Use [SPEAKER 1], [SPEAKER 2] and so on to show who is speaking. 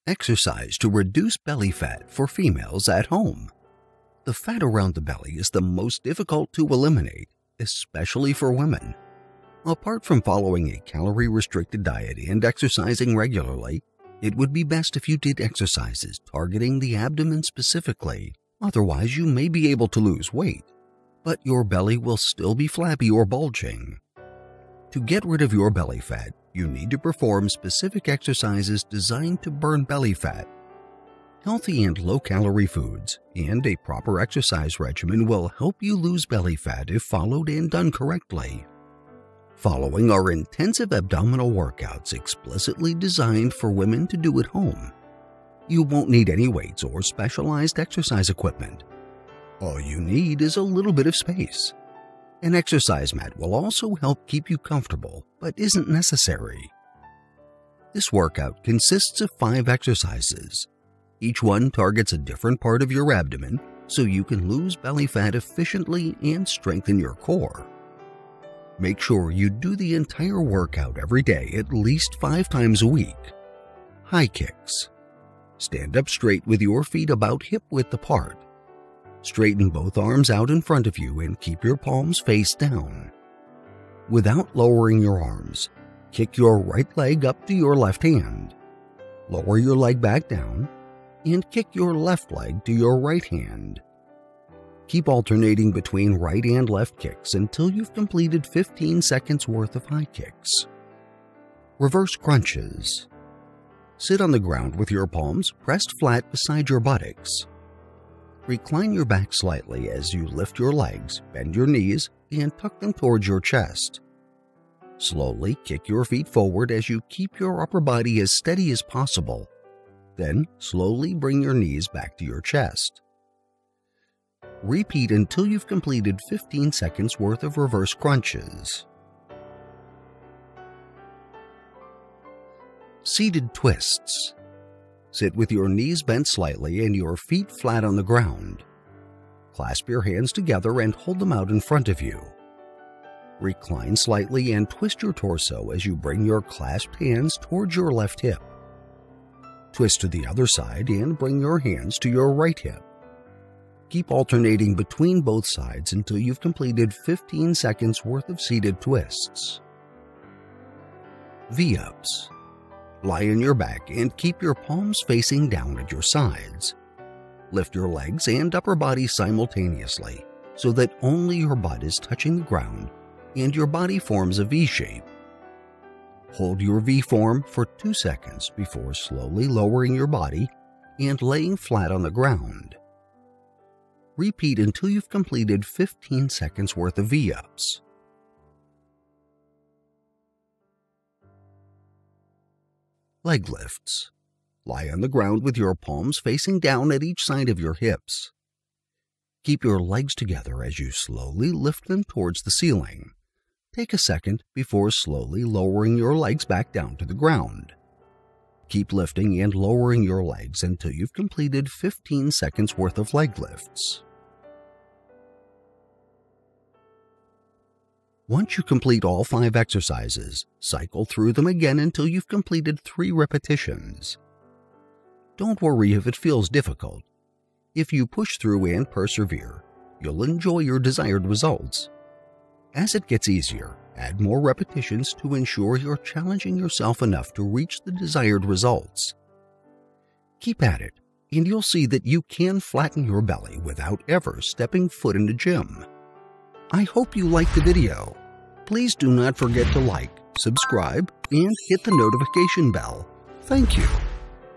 [SPEAKER 1] Exercise to reduce belly fat for females at home. The fat around the belly is the most difficult to eliminate, especially for women. Apart from following a calorie-restricted diet and exercising regularly, it would be best if you did exercises targeting the abdomen specifically. Otherwise, you may be able to lose weight, but your belly will still be flabby or bulging. To get rid of your belly fat, you need to perform specific exercises designed to burn belly fat. Healthy and low-calorie foods and a proper exercise regimen will help you lose belly fat if followed and done correctly. Following are intensive abdominal workouts explicitly designed for women to do at home. You won't need any weights or specialized exercise equipment. All you need is a little bit of space. An exercise mat will also help keep you comfortable, but isn't necessary. This workout consists of 5 exercises. Each one targets a different part of your abdomen so you can lose belly fat efficiently and strengthen your core. Make sure you do the entire workout every day at least 5 times a week. High kicks. Stand up straight with your feet about hip-width apart. Straighten both arms out in front of you and keep your palms face down. Without lowering your arms, kick your right leg up to your left hand. Lower your leg back down and kick your left leg to your right hand. Keep alternating between right and left kicks until you've completed 15 seconds worth of high kicks. Reverse crunches. Sit on the ground with your palms pressed flat beside your buttocks. Recline your back slightly as you lift your legs, bend your knees, and tuck them towards your chest. Slowly kick your feet forward as you keep your upper body as steady as possible. Then slowly bring your knees back to your chest. Repeat until you've completed 15 seconds worth of reverse crunches. Seated twists. Sit with your knees bent slightly and your feet flat on the ground. Clasp your hands together and hold them out in front of you. Recline slightly and twist your torso as you bring your clasped hands towards your left hip. Twist to the other side and bring your hands to your right hip. Keep alternating between both sides until you've completed 15 seconds worth of seated twists. V-ups. Lie on your back and keep your palms facing down at your sides. Lift your legs and upper body simultaneously so that only your butt is touching the ground and your body forms a V shape. Hold your V form for 2 seconds before slowly lowering your body and laying flat on the ground. Repeat until you've completed 15 seconds worth of V-ups. Leg lifts. Lie on the ground with your palms facing down at each side of your hips. Keep your legs together as you slowly lift them towards the ceiling. Take a second before slowly lowering your legs back down to the ground. Keep lifting and lowering your legs until you've completed 15 seconds worth of leg lifts. Once you complete all 5 exercises, cycle through them again until you've completed 3 repetitions. Don't worry if it feels difficult. If you push through and persevere, you'll enjoy your desired results. As it gets easier, add more repetitions to ensure you're challenging yourself enough to reach the desired results. Keep at it, and you'll see that you can flatten your belly without ever stepping foot in the gym. I hope you liked the video. Please do not forget to like, subscribe, and hit the notification bell. Thank you.